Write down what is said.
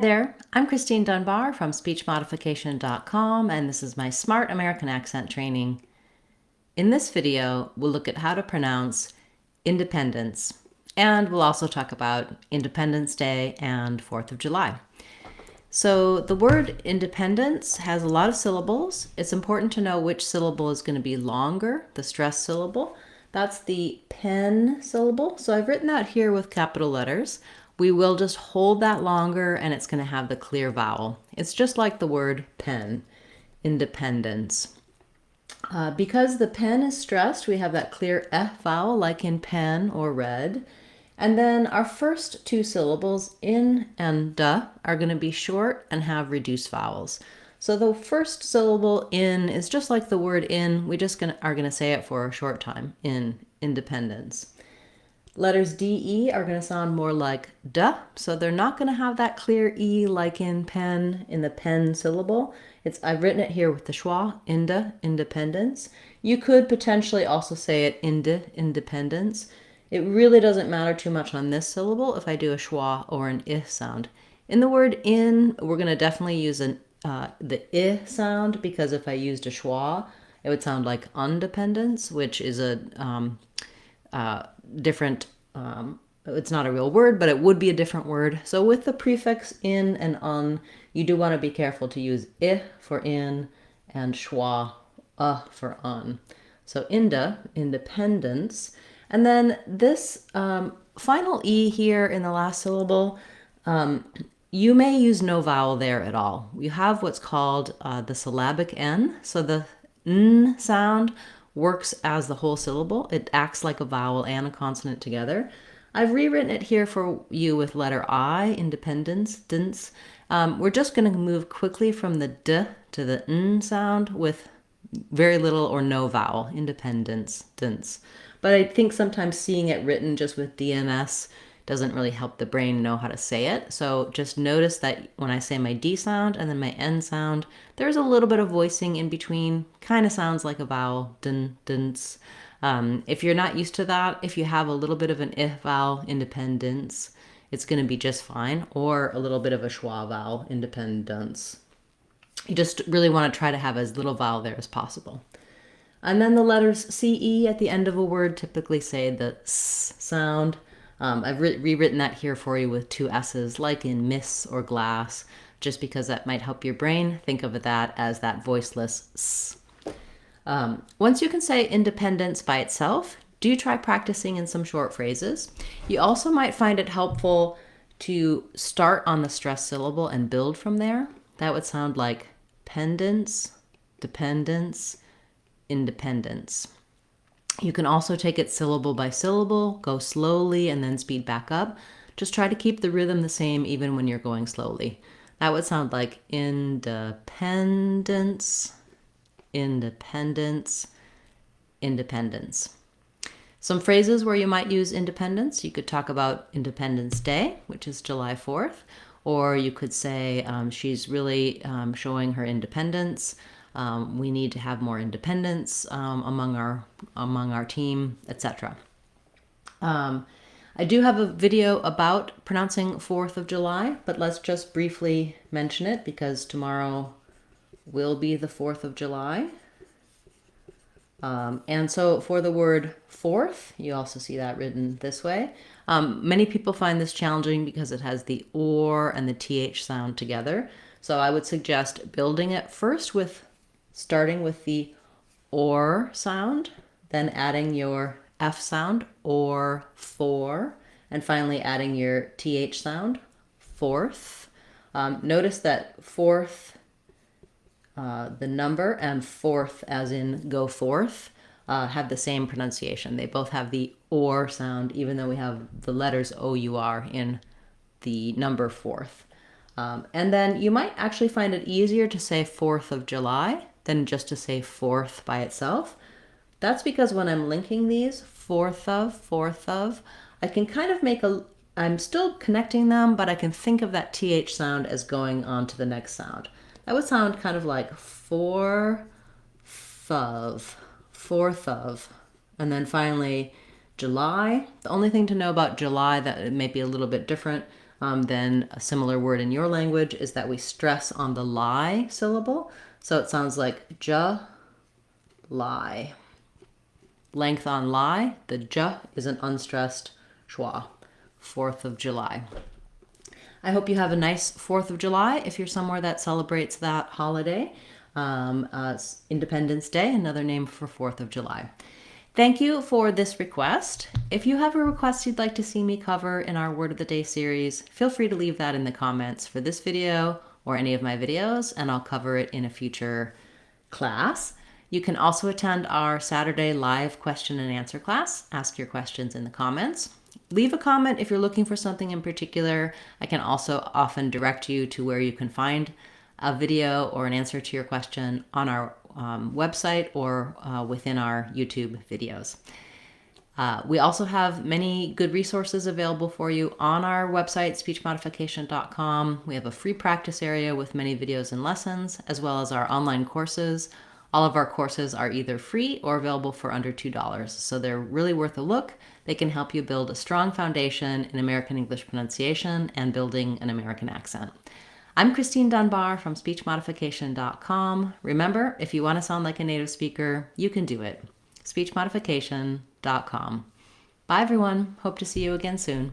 There, I'm Christine Dunbar from SpeechModification.com, and this is my Smart American Accent training. In this video, we'll look at how to pronounce independence, and we'll also talk about Independence Day and 4th of July. So the word independence has a lot of syllables. It's important to know which syllable is going to be longer, the stressed syllable. That's the pen syllable. So I've written that here with capital letters. We will just hold that longer and it's going to have the clear vowel. It's just like the word pen, independence. Because the pen is stressed, we have that clear F vowel like in pen or red. And then our first two syllables, in and da, are going to be short and have reduced vowels. So the first syllable, in, is just like the word in. We just are going to say it for a short time, in, independence. Letters D, E are going to sound more like da, so they're not going to have that clear E like in pen, in the pen syllable. I've written it here with the schwa, inda, independence. You could potentially also say it inda, independence. It really doesn't matter too much on this syllable if I do a schwa or an I sound. In the word in, we're going to definitely use the I sound, because if I used a schwa, it would sound like undependence, which is a different, it's not a real word, but it would be a different word. So with the prefix in and un, you do want to be careful to use I for in and schwa, for un. So inda, independence. And then this final E here in the last syllable, you may use no vowel there at all. You have what's called the syllabic N. So the N sound works as the whole syllable. It acts like a vowel and a consonant together. I've rewritten it here for you with letter I, independence, dence. We're just going to move quickly from the D to the N sound with very little or no vowel, independence, dence. But I think sometimes seeing it written just with DNS doesn't really help the brain know how to say it. So just notice that when I say my D sound and then my N sound, there's a little bit of voicing in between. Kind of sounds like a vowel, dun, dance. If you're not used to that, if you have a little bit of an I vowel, independence, it's going to be just fine. Or a little bit of a schwa vowel, independence. You just really want to try to have as little vowel there as possible. And then the letters CE at the end of a word typically say the S sound. I've rewritten that here for you with two S's, like in miss or glass, just because that might help your brain think of that as that voiceless S. Once you can say independence by itself, do try practicing in some short phrases. You also might find it helpful to start on the stressed syllable and build from there. That would sound like pendence, dependence, independence. You can also take it syllable by syllable, go slowly and then speed back up. Just try to keep the rhythm the same even when you're going slowly. That would sound like independence, independence, independence. Some phrases where you might use independence. You could talk about Independence Day, which is July 4th, or you could say she's really showing her independence. We need to have more independence among our team, etc. I do have a video about pronouncing 4th of July, but let's just briefly mention it because tomorrow will be the 4th of July. And so for the word fourth, you also see that written this way. Many people find this challenging because it has the or and the th sound together. So I would suggest building it first starting with the or sound, then adding your F sound, or for, and finally adding your TH sound, fourth. Notice that fourth, the number, and fourth as in go forth, have the same pronunciation. They both have the or sound, even though we have the letters O-U-R in the number fourth. And then you might actually find it easier to say 4th of July than just to say fourth by itself. That's because when I'm linking these, fourth of, I can kind of I'm still connecting them, but I can think of that TH sound as going on to the next sound. That would sound kind of like fourth of, and then finally July. The only thing to know about July that it may be a little bit different, then a similar word in your language is that we stress on the lie syllable. So it sounds like j, lie. Length on lie, the j is an unstressed schwa. 4th of July. I hope you have a nice 4th of July if you're somewhere that celebrates that holiday. Independence Day, another name for 4th of July. Thank you for this request. If you have a request you'd like to see me cover in our Word of the Day series, feel free to leave that in the comments for this video or any of my videos, and I'll cover it in a future class. You can also attend our Saturday live question and answer class. Ask your questions in the comments. Leave a comment if you're looking for something in particular. I can also often direct you to where you can find a video or an answer to your question on our website or within our YouTube videos. We also have many good resources available for you on our website, speechmodification.com. We have a free practice area with many videos and lessons, as well as our online courses. All of our courses are either free or available for under $2, so they're really worth a look. They can help you build a strong foundation in American English pronunciation and building an American accent. I'm Christine Dunbar from speechmodification.com. Remember, if you want to sound like a native speaker, you can do it. speechmodification.com. Bye, everyone. Hope to see you again soon.